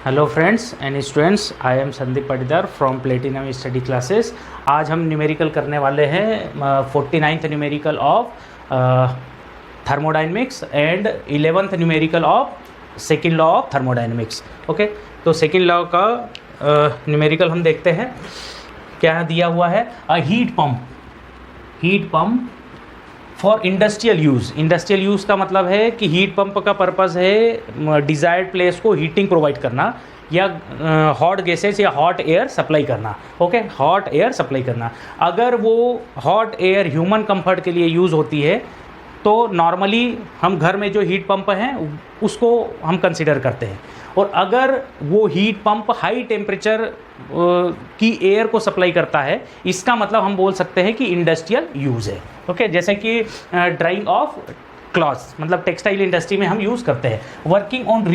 Hello friends and students, I am Sandeep Patidar from platinum study classes. आज हम numerical करने वाले हैं 49th numerical of thermodynamics and 11th numerical of second law of thermodynamics. Okay, तो second law का numerical हम देखते हैं। क्या दिया हुआ है? Heat pump for industrial use. Industrial use का मतलब है कि हीट पंप का पर्पज़ है डिज़ायर्ड प्लेस को हीटिंग प्रोवाइड करना या हॉट गैसेस या हॉट एयर सप्लाई करना। ओके, हॉट एयर सप्लाई करना। अगर वो हॉट एयर ह्यूमन कंफर्ट के लिए यूज़ होती है तो नॉर्मली हम घर में जो हीट पंप हैं उसको हम कंसिडर करते हैं। और अगर वो हीट पंप हाई टेम्परेचर की एयर को सप्लाई करता है, इसका मतलब हम बोल सकते हैं कि इंडस्ट्रियल यूज़ है। ओके, जैसे कि ड्राइंग ऑफ क्लॉथ्स, मतलब टेक्सटाइल इंडस्ट्री में हम यूज़ करते हैं। Working on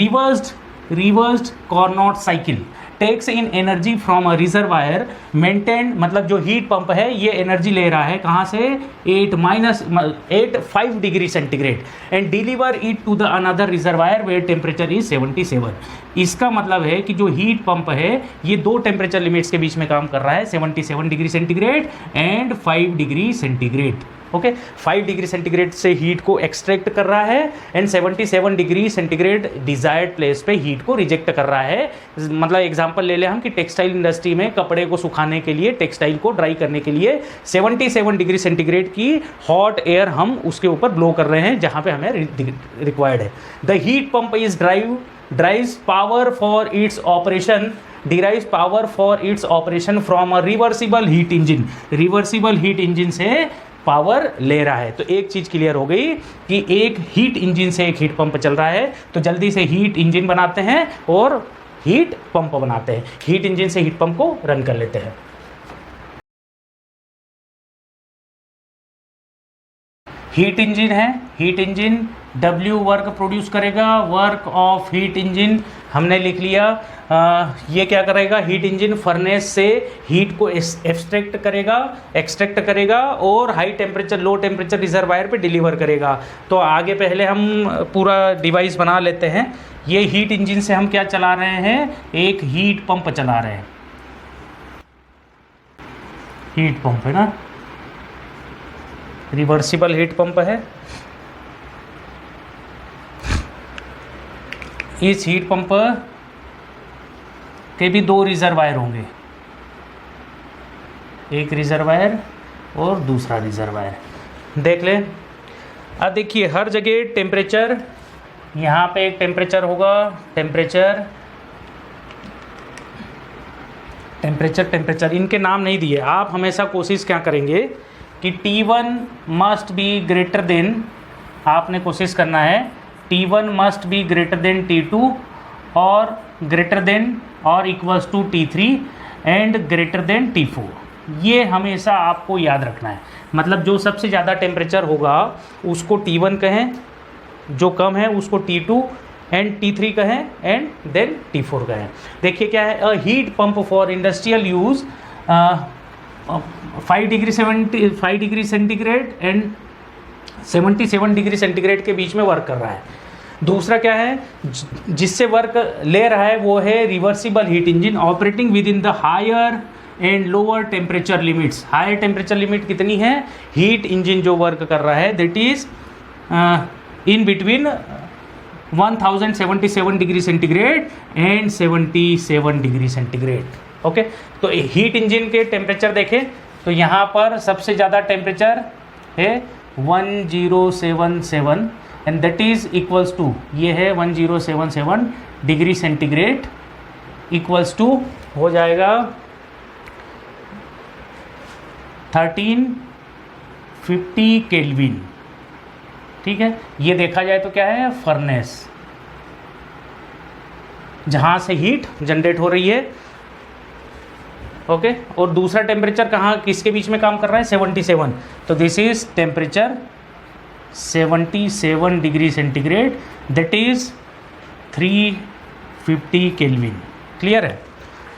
reversed Carnot cycle takes in energy from a reservoir maintain, मतलब जो हीट पंप है ये एनर्जी ले रहा है कहाँ से? 5 degree centigrade and deliver it to the another reservoir where temperature is 77। इसका मतलब है कि जो हीट पंप है ये दो टेम्परेचर लिमिट्स के बीच में काम कर रहा है, 77 degree centigrade and 5 degree centigrade. Okay, 5 degree centigrade से हीट को एक्सट्रैक्ट कर रहा है and 77 degree centigrade desired place पे हीट को रिजेक्ट कर रहा है। मतलब एग्जांपल ले लें हम कि टेक्सटाइल इंडस्ट्री में कपड़े को सुखाने के लिए, टेक्सटाइल को ड्राई करने के लिए 77 डिग्री सेंटीग्रेड की हॉट एयर हम उसके ऊपर ब्लो कर रहे हैं जहाँ पे हमें रिक्वायर्ड है। The heat pump is derives power for its operation from a reversible heat engine। Reversible heat engine से पावर ले रहा है। तो एक चीज़ क्लियर हो गई कि एक हीट इंजन से एक हीट पंप चल रहा है। तो जल्दी से हीट इंजन बनाते हैं और हीट पंप बनाते हैं। हीट इंजन से हीट पंप को रन कर लेते हैं। हीट इंजन है, heat engine W work produce करेगा। वर्क ऑफ हीट इंजन हमने लिख लिया। ये क्या करेगा? हीट इंजन फर्नेस से हीट को एक्सट्रैक्ट करेगा और high temperature low temperature reservoir पे डिलीवर करेगा। तो आगे पहले हम पूरा डिवाइस बना लेते हैं। ये हीट इंजन से हम क्या चला रहे हैं? एक हीट पंप चला रहे हैं। हीट पंप है ना, रिवर्सिबल हीट पंप है। इस हीट पंप के भी दो रिजर्वायर होंगे, एक रिजर्वायर और दूसरा रिजर्वायर। देख ले, अब देखिए हर जगह टेम्परेचर, यहाँ पे एक टेम्परेचर होगा, टेम्परेचर इनके नाम नहीं दिए। आप हमेशा कोशिश क्या करेंगे कि T1 must be greater than, आपने कोशिश करना है T1 must be greater than T2 और ग्रेटर देन और equals to T3 and greater than T4। ये हमेशा आपको याद रखना है। मतलब जो सबसे ज़्यादा टेम्परेचर होगा उसको T1 कहें, जो कम है उसको T2 एंड T3 कहें एंड देन T4 कहें। देखिए क्या है, a heat pump for industrial use 5 degree centigrade and 77 degree centigrade के बीच में वर्क कर रहा है। दूसरा क्या है जिससे वर्क ले रहा है? वो है reversible heat engine operating within the higher and lower temperature limits. Higher temperature limit कितनी है? हीट इंजन जो वर्क कर रहा है that is in between 1077 degree centigrade and 77 degree centigrade. Okay, तो हीट इंजन के टेम्परेचर देखें तो यहाँ पर सबसे ज़्यादा टेम्परेचर है 1077 and that is equals to, ये है 1077 डिग्री सेंटीग्रेड इक्वल्स टू हो जाएगा 1350 केल्विन। ठीक है, ये देखा जाए तो क्या है? फर्नेस, जहाँ से हीट जनरेट हो रही है। ओके, और दूसरा टेम्परेचर कहाँ किसके बीच में काम कर रहा है? 77। तो this is temperature 77 degree centigrade that is 350 kelvin. Clear है?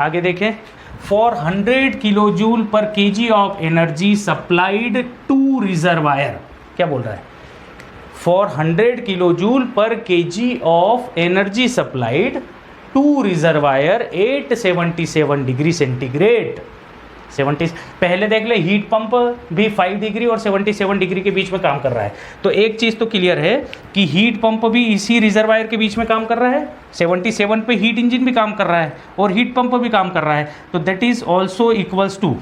आगे देखें, for 100 kilo joule per KG of energy supplied to reservoir. क्या बोल रहा है? for 100 kilojoule per kg of energy supplied to reservoir 877 degree centigrade. 70 पहले देख ले, हीट पंप भी 5 डिग्री और 77 डिग्री के बीच में काम कर रहा है। तो एक चीज़ तो क्लियर है कि हीट पंप भी इसी रिजर्वायर के बीच में काम कर रहा है, 77 पे हीट इंजन भी काम कर रहा है और हीट पंप भी काम कर रहा है। तो that is also equals to,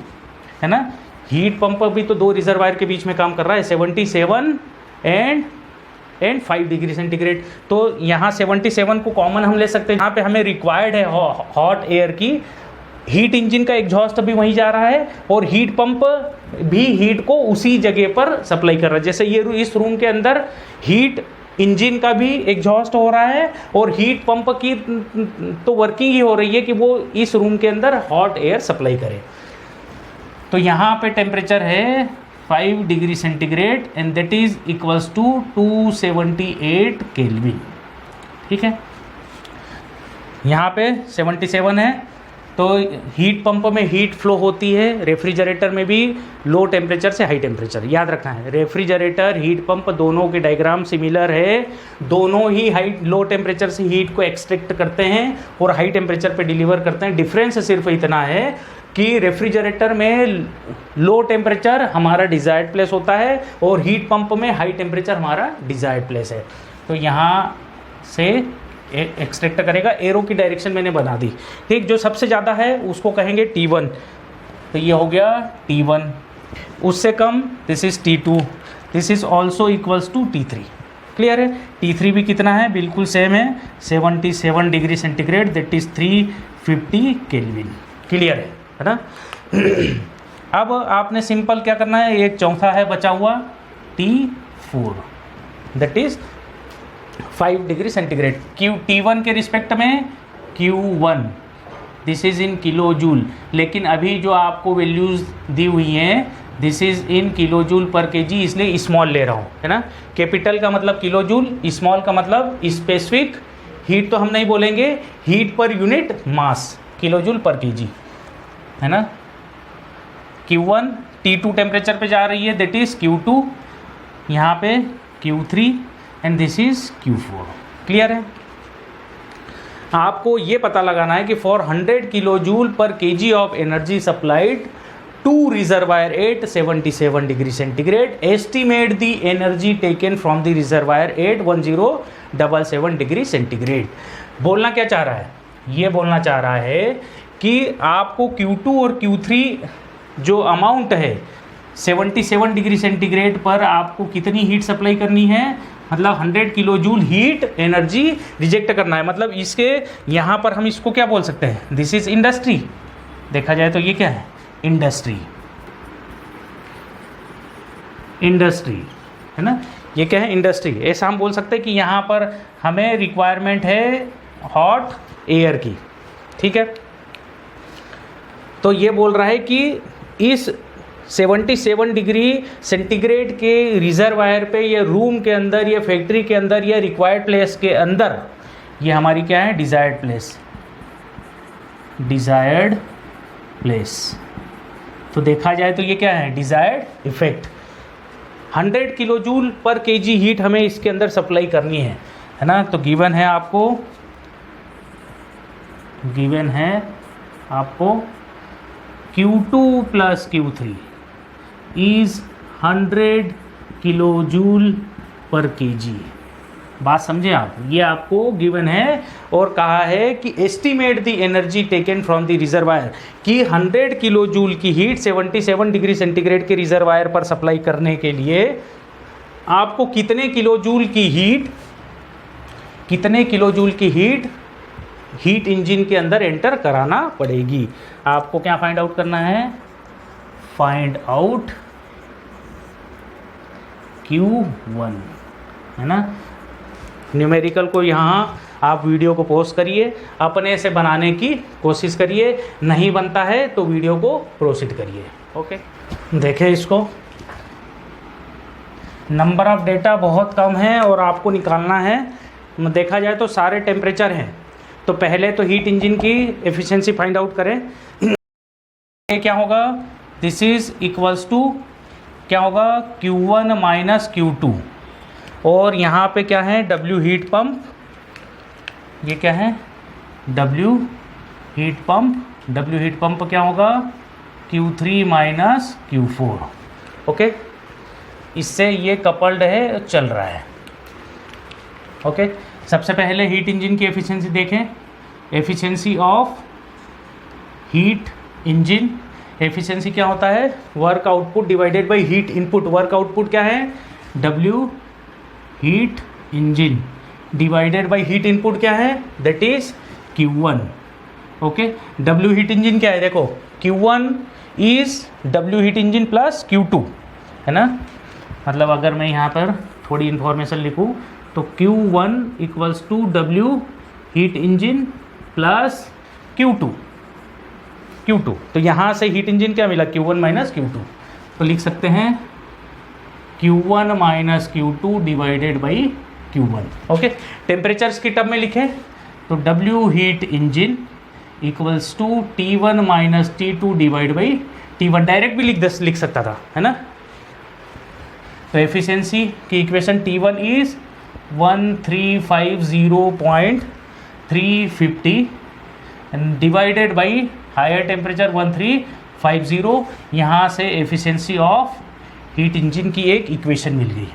है ना, हीट पंप भी तो दो रिजर्वायर के बीच में काम कर रहा है, 77 एंड 5 डिग्री सेंटीग्रेड। तो यहाँ 77 को कॉमन हम ले सकते हैं। यहाँ पे हमें रिक्वायर्ड है हॉट एयर की, हीट इंजन का एग्जॉस्ट भी वहीं जा रहा है और हीट पंप भी हीट को उसी जगह पर सप्लाई कर रहा है। जैसे ये इस रूम के अंदर हीट इंजन का भी एग्जॉस्ट हो रहा है और हीट पंप की तो वर्किंग ही हो रही है कि वो इस रूम के अंदर हॉट एयर सप्लाई करे। तो यहाँ पे टेम्परेचर है 5 degree centigrade and that is equals to 278 kelvin. ठीक है, यहाँ पे 77 है। तो हीट पंप में हीट फ्लो होती है, रेफ्रिजरेटर में भी लो टेम्परेचर से हाई टेम्परेचर, याद रखना है। रेफ्रिजरेटर हीट पंप दोनों के डायग्राम सिमिलर है, दोनों ही हाई लो टेम्परेचर से हीट को एक्सट्रैक्ट करते हैं और हाई टेम्परेचर पे डिलीवर करते हैं। डिफरेंस सिर्फ इतना है कि रेफ्रिजरेटर में लो टेम्परेचर हमारा डिज़ायर्ड प्लेस होता है और हीट पंप में हाई टेम्परेचर हमारा डिज़ायर्ड प्लेस है। तो यहाँ से एक्सट्रैक्ट करेगा, एरो की डायरेक्शन मैंने बना दी। ठीक, जो सबसे ज़्यादा है उसको कहेंगे T1, तो ये हो गया T1। उससे कम this is T2, this is also equals to T3। Clear है? T3 भी कितना है, बिल्कुल सेम है, 77 degree centigrade, that is 350 kelvin. Clear है ना? अब आपने सिंपल क्या करना है, एक चौथा है बचा हुआ T4, that is 5 degree centigrade. T1 के रिस्पेक्ट में Q1, this is in kilo joule, लेकिन अभी जो आपको वैल्यूज़ दी हुई हैं this is in kilo joule per KG, इसलिए स्मॉल ले रहा हूँ, है ना। कैपिटल का मतलब किलो जूल, स्मॉल का मतलब स्पेसिफिक हीट तो हम नहीं बोलेंगे, heat per unit mass, kilo joule per KG, है ना। Q1 T2 टेम्परेचर पे जा रही है, दैट इज़ Q2, यहाँ पे Q3 and this is Q4। Clear है? आपको ये पता लगाना है कि for 100 kilo joule per KG of energy supplied to reservoir 877 degree centigrade, estimate the energy taken from the reservoir 81077 degree centigrade. बोलना क्या चाह रहा है? ये बोलना चाह रहा है कि आपको Q2 और Q3 जो अमाउंट है 77 डिग्री सेंटीग्रेड पर आपको कितनी हीट सप्लाई करनी है, मतलब 100 kilo joule heat energy reject करना है। मतलब इसके यहाँ पर हम इसको क्या बोल सकते हैं, दिस इज इंडस्ट्री। देखा जाए तो ये क्या है, इंडस्ट्री, इंडस्ट्री, है ना। ये क्या है, इंडस्ट्री। ऐसा हम बोल सकते हैं कि यहाँ पर हमें रिक्वायरमेंट है हॉट एयर की। ठीक है, तो ये बोल रहा है कि इस 77 डिग्री सेंटीग्रेड के रिजर्वायर पे, या रूम के अंदर, या फैक्ट्री के अंदर, या रिक्वायर्ड प्लेस के अंदर, ये हमारी क्या है, डिज़ायर्ड प्लेस, डिज़ायर्ड प्लेस। तो देखा जाए तो ये क्या है, desired effect. 100 kilo joule per KG heat हमें इसके अंदर सप्लाई करनी है ना। तो गिवन है आपको, गिवन है आपको Q2 plus Q3 is 100 kilo joule per KG. बात समझे आप? ये आपको गिवन है और कहा है कि estimate the energy taken from the reservoir, कि 100 किलो जूल की हीट 77 डिग्री सेंटीग्रेड के रिजर्वायर पर सप्लाई करने के लिए आपको कितने किलो जूल की हीट, कितने किलो जूल की हीट इंजन के अंदर एंटर कराना पड़ेगी। आपको क्या फाइंड आउट करना है, फाइंड आउट Q1, है ना। न्यूमेरिकल को यहाँ आप वीडियो को पॉज करिए, अपने से बनाने की कोशिश करिए, नहीं बनता है तो वीडियो को प्रोसीड करिए। ओके, देखें इसको, नंबर ऑफ डेटा बहुत कम है और आपको निकालना है। देखा जाए तो सारे टेम्परेचर हैं, तो पहले तो हीट इंजन की एफिशिएंसी फाइंड आउट करें। ये क्या होगा, दिस इज इक्वल्स टू क्या होगा, Q1 माइनस Q2, और यहाँ पे क्या है, W हीट पंप, ये क्या है, W हीट पंप क्या होगा, Q3 माइनस Q4। ओके, इससे ये कपल्ड है, चल रहा है। ओके, सबसे पहले हीट इंजन की एफिशिएंसी देखें। Efficiency of heat engine, efficiency क्या होता है, work output divided by heat input. Work output क्या है, W heat engine divided by heat input क्या है, that is Q1। Okay, W heat engine क्या है, देखो Q1 is W heat engine plus Q2, है ना। मतलब अगर मैं यहाँ पर थोड़ी इन्फॉर्मेशन लिखूँ तो Q1 equals to W heat engine plus Q2। तो यहाँ से हीट इंजन क्या मिला, Q1 माइनस Q2। तो लिख सकते हैं Q1 minus Q2 divided by Q1। Okay, temperatures की टर्म में लिखें तो W heat engine equals to T1 minus T2 divide by T1। Direct भी लिख सकता था, है ना। तो एफिशिएंसी की equation T1 is 1350.350 and divided by higher temperature 1350। यहाँ से एफिशिएंसी ऑफ हीट इंजन की एक इक्वेशन मिल गई।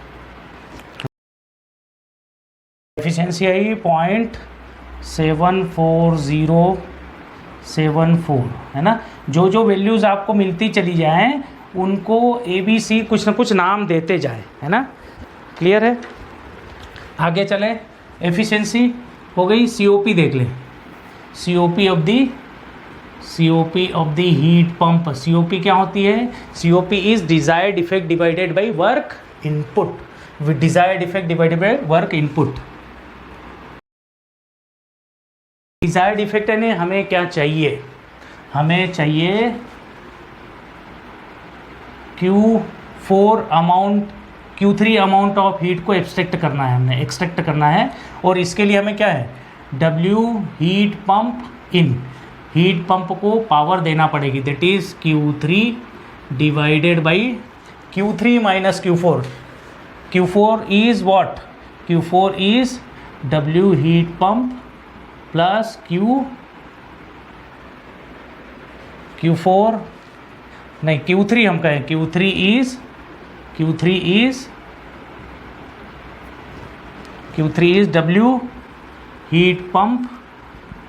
एफिशिएंसी आई 0.74074, है ना। जो वैल्यूज़ आपको मिलती चली जाएं उनको ABC कुछ ना कुछ नाम देते जाएं, है ना। क्लियर है, आगे चलें। एफिशिएंसी हो गई, COP देख लें। COP of the heat pump. COP क्या होती है, COP is desired effect divided by work input. With desired effect divided by work input. Desired effect यानी हमें क्या चाहिए, हमें चाहिए Q3 अमाउंट ऑफ हीट को एक्सट्रैक्ट करना है, हमने एक्सट्रैक्ट करना है। और इसके लिए हमें क्या है, W heat pump in, heat pump को पावर देना पड़ेगी, that is Q3 divided by Q3 minus Q4। Q4 is what, Q4 is W heat pump plus Q4 नहीं, Q3 हम कहें, Q3 is W heat pump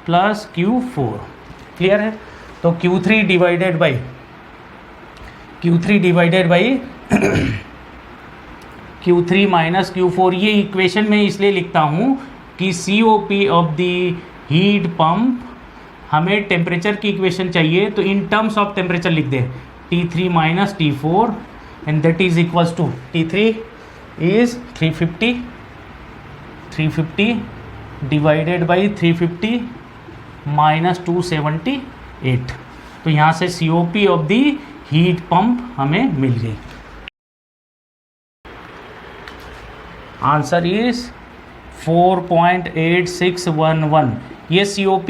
plus Q4। Clear है, तो Q3 divided by Q3 minus Q4। ये equation में इसलिए लिखता हूँ कि COP of the heat pump, हमें टेम्परेचर की इक्वेशन चाहिए तो इन टर्म्स ऑफ टेम्परेचर लिख दे, T3 minus T4 and that is equals to T3 is 350 divided by 350 minus 278। तो यहाँ से COP of the heat pump हमें मिल गई। Answer is 4.8611। ये COP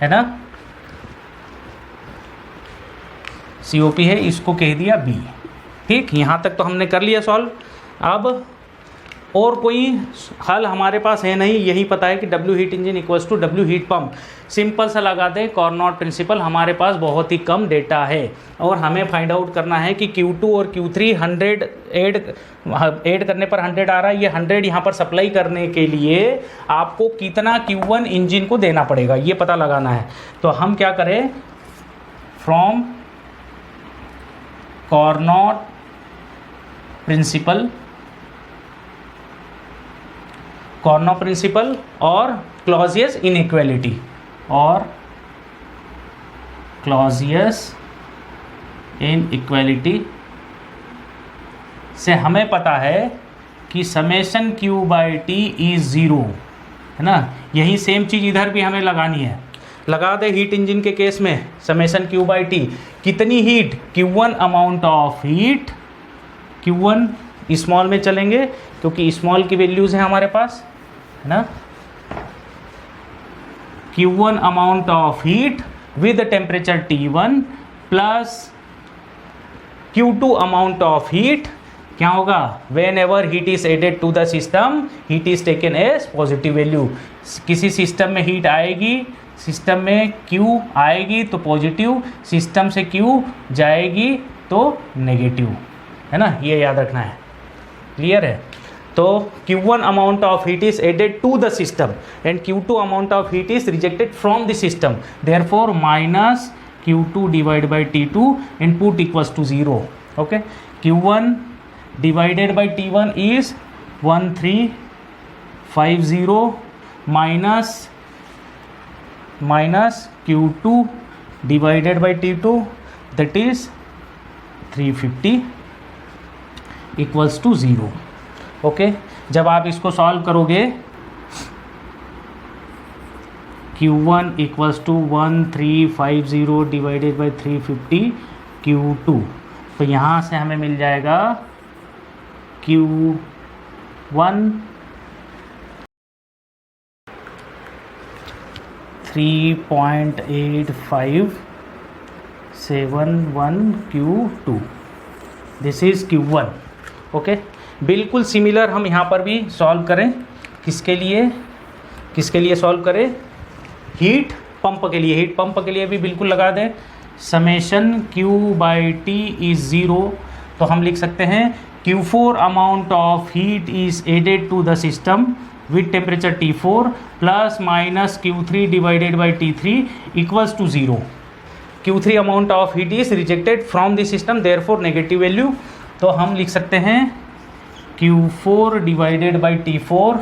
है ना, COP है, इसको कह दिया B। ठीक, यहाँ तक तो हमने कर लिया सॉल्व। अब और कोई हल हमारे पास है नहीं, यही पता है कि W heat engine equals to W heat pump. Simple सा लगा दें कार्नोट प्रिंसिपल, हमारे पास बहुत ही कम डेटा है और हमें फाइंड आउट करना है कि Q2 और Q3 100 ऐड करने पर 100 आ रहा है। ये 100 यहाँ पर सप्लाई करने के लिए आपको कितना Q1 इंजन को देना पड़ेगा, ये पता लगाना है। तो हम क्या करें, फ्रॉम कार्नोट प्रिंसिपल और क्लॉजियस इनइक्वालिटी से हमें पता है कि summation Q by T is 0, है ना। यही सेम चीज़ इधर भी हमें लगानी है। लगा दे हीट इंजन के केस में समेशन Q बाई टी, कितनी heat, Q1 amount of heat, Q1 small में चलेंगे क्योंकि स्मॉल की वैल्यूज़ हैं हमारे पास, है ना। Q1 amount of heat with temperature T1 plus Q2 amount of heat क्या होगा, whenever heat is added to the system heat is taken as positive value. किसी सिस्टम में हीट आएगी, सिस्टम में Q आएगी तो पॉजिटिव, सिस्टम से Q जाएगी तो नेगेटिव, है ना, ये याद रखना है। क्लियर है? तो Q1 amount of heat is added to the system and Q2 amount of heat is rejected from the system, therefore minus Q2 divide by T2 input equals to 0। Okay, Q1 divided by T1 is 1350 minus Q2 divided by T2 that is 350 equals to 0। Okay, जब आप इसको solve करोगे Q1 equals to 1350 divided by 350 Q2, तो यहाँ से हमें मिल जाएगा Q1 3.8571 Q2, this is Q1। Okay, बिल्कुल सिमिलर हम यहाँ पर भी सॉल्व करें। किसके लिए सॉल्व करें? हीट पंप के लिए। हीट पंप के लिए भी बिल्कुल लगा दें, समेशन Q/T इज 0, तो हम लिख सकते हैं Q4 amount of heat is added to the system with temperature T4 plus minus Q3 divided by T3 equals to 0। Q3 amount of heat is rejected from the system, therefore negative value, तो हम लिख सकते हैं Q4 divided by T4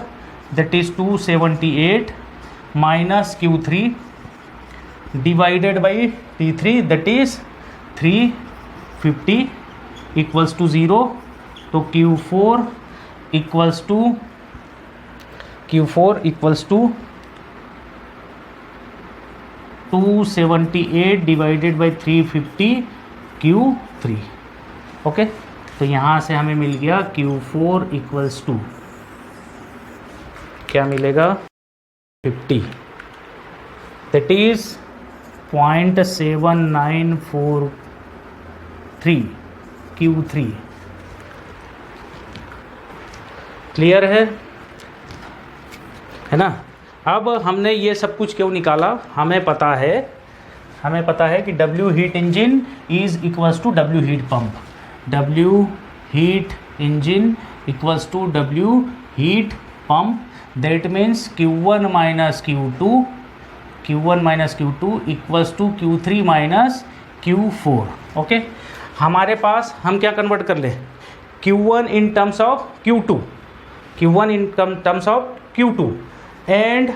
that is 278 minus Q3 divided by T3 that is 350 equals to 0। तो Q4 equals to 278 divided by 350 Q3। Okay, तो यहाँ से हमें मिल गया Q4 इक्वल्स टू क्या मिलेगा 50, दैट इज 0.7943 Q3। क्लियर है ना? अब हमने ये सब कुछ क्यों निकाला? हमें पता है कि W heat engine is equals to W heat pump. W heat engine equals to W heat pump, that means Q1 minus Q2 equals to Q3 minus Q4। Okay, हमारे पास हम क्या कन्वर्ट कर ले, Q1 in terms of Q2 and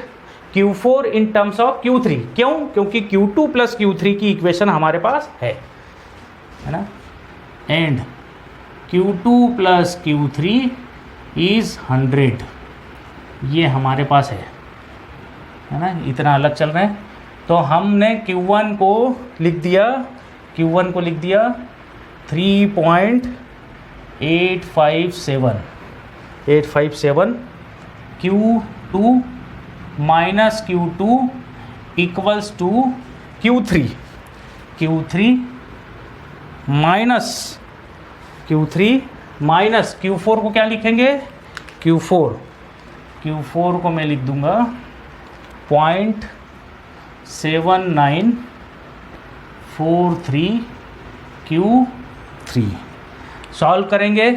Q4 in terms of Q3। क्यों? क्योंकि Q2 plus Q3 की equation हमारे पास है ना, and Q2 plus Q3 is 100, ये हमारे पास है ना, इतना अलग चल रहे हैं। तो हमने Q1 को लिख दिया 3.857 Q2 minus Q2 equals to Q3 minus Q4 को क्या लिखेंगे? Q4 को मैं लिख दूंगा 0.7943 Q3। सॉल्व करेंगे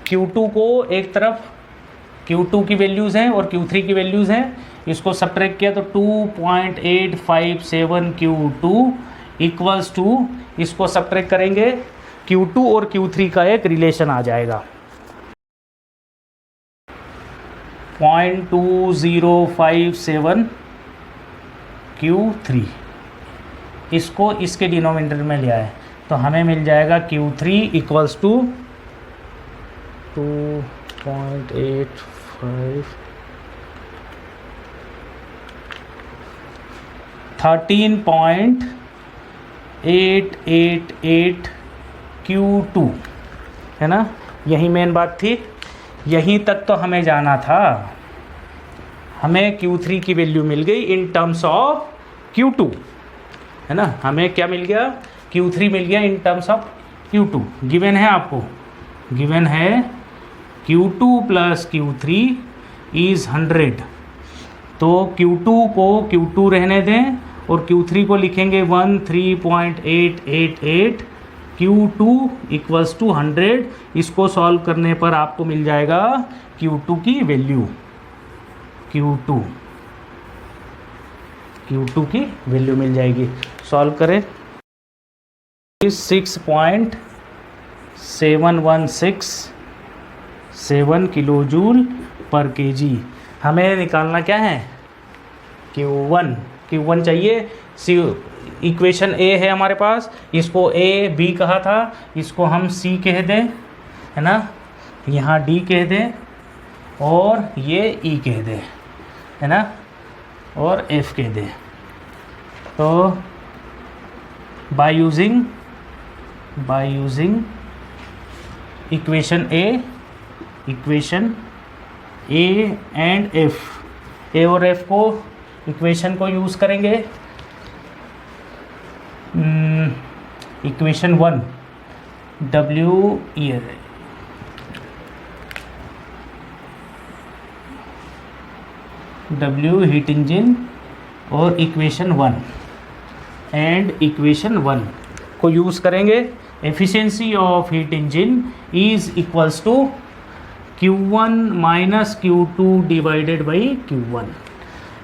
Q2 को, एक तरफ Q2 की वैल्यूज़ हैं और Q3 की वैल्यूज़ हैं, इसको सब्ट्रैक्ट किया तो 2.857 Q2 इक्वल्स टू, इसको सब्ट्रैक्ट करेंगे Q2 और Q3 का एक रिलेशन आ जाएगा 0.2057 Q3, इसको इसके डिनोमिनेटर में लिया है तो हमें मिल जाएगा Q3 इक्वल्स टू 13.888 Q2, है ना। यही मेन बात थी, यहीं तक तो हमें जाना था। हमें Q3 की वैल्यू मिल गई इन टर्म्स ऑफ Q2, है ना। हमें क्या मिल गया? Q3 मिल गया इन टर्म्स ऑफ Q2। गिवन है आपको, गिवन है Q2 प्लस Q3 इज़ 100। तो Q2 को Q2 रहने दें और Q3 को लिखेंगे 13.888, Q2 इक्वल्स टू 100। इसको सॉल्व करने पर आपको मिल जाएगा Q2 की वैल्यू, Q2 की वैल्यू मिल जाएगी। सॉल्व करें, 6.7167 किलो जूल पर केजी। हमें निकालना क्या है, Q1 चाहिए। इक्वेशन A है हमारे पास, इसको A B कहा था, इसको हम C कह दें, है ना, यहाँ D कह दें और ये E कह दें, है ना, और F कह दें। तो by using equation A and F, A और F को इक्वेशन को यूज़ करेंगे। इक्वेशन 1 W हीट इंजन और इक्वेशन 1 को यूज़ करेंगे। Efficiency of heat engine is equals to Q1 minus Q2 divided by Q1।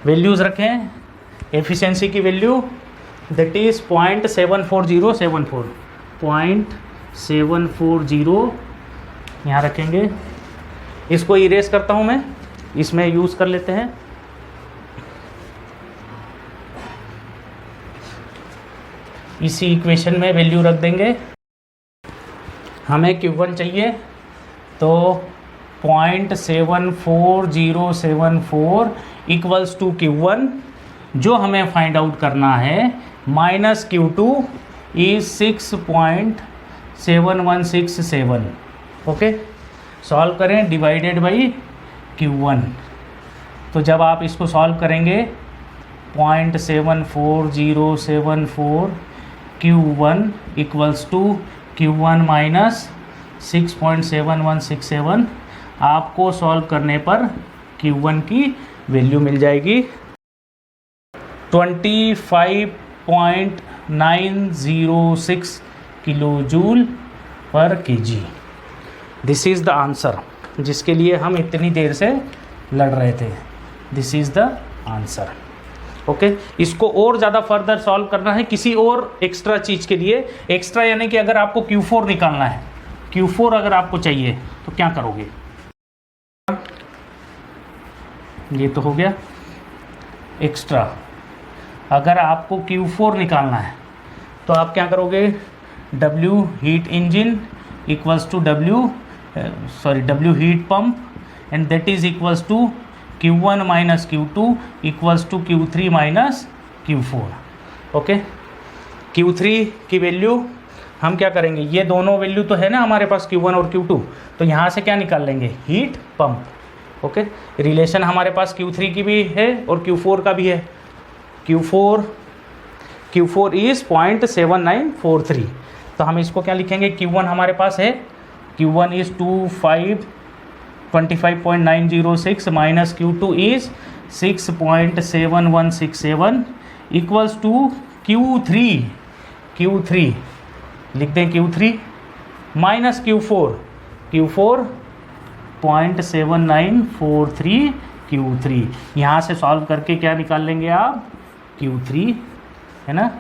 Values रखें, एफिशिएंसी की value that is 0.740 यहाँ रखेंगे। इसको इरेज करता हूँ मैं, इसमें यूज़ कर लेते हैं। इसी इक्वेशन में वैल्यू रख देंगे। हमें Q1 चाहिए, तो 0.74074 इक्वल्स टू Q1 जो हमें फाइंड आउट करना है, minus Q2 is 6.7167। Okay, solve करें, डिवाइडेड बाई Q1। तो जब आप इसको सॉल्व करेंगे 0.74074 Q1 equals to Q1 minus 6.7167, आपको सॉल्व करने पर Q1 की वैल्यू मिल जाएगी 25.906 kilo joule per KG. This is the answer जिसके लिए हम इतनी देर से लड़ रहे थे। This is the answer. Okay, इसको और ज़्यादा फर्दर सॉल्व करना है किसी और एक्स्ट्रा चीज़ के लिए। एक्स्ट्रा यानी कि अगर आपको Q4 निकालना है, Q4 अगर आपको चाहिए तो क्या करोगे, ये तो हो गया एक्स्ट्रा। अगर आपको Q4 निकालना है तो आप क्या करोगे, W heat engine equals to W heat pump and that is equals to Q1 minus Q2 equals to Q3 minus Q4। Okay, Q3 की वैल्यू हम क्या करेंगे, ये दोनों वैल्यू तो है ना हमारे पास Q1 और Q2, तो यहाँ से क्या निकाल लेंगे, हीट पंप। ओके, रिलेशन हमारे पास Q3 की भी है और Q4 का भी है। Q4 इज़ 0.7943, तो हम इसको क्या लिखेंगे, Q1 हमारे पास है, Q1 is 25.906 minus Q2 is 6.7167 equals to Q3 लिख दें, Q3 माइनस Q4 0.7943 Q3। यहाँ से सॉल्व करके क्या निकाल लेंगे आप, Q3, है ना,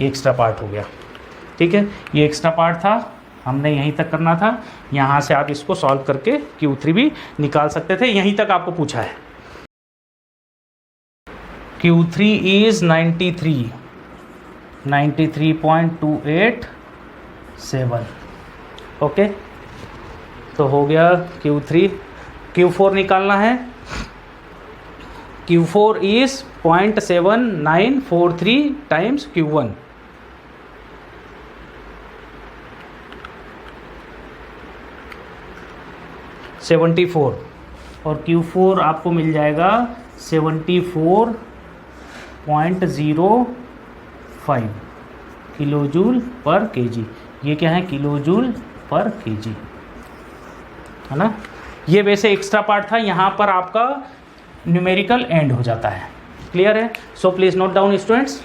ये एक्स्ट्रा पार्ट हो गया। ठीक है, ये एक्स्ट्रा पार्ट था, हमने यहीं तक करना था। यहाँ से आप इसको सॉल्व करके Q3 भी निकाल सकते थे, यहीं तक आपको पूछा है। Q3 is 93.287। ओके, तो हो गया Q3। Q4 निकालना है, Q4 इज़ 0.7943 टाइम्स Q1। $74 और Q4 आपको मिल जाएगा 74.05 किलो जूल पर केजी। ये क्या है, किलो जूल पर केजी। है ना। ये वैसे एक्स्ट्रा पार्ट था, यहाँ पर आपका न्यूमेरिकल एंड हो जाता है। क्लियर है? So please note down students.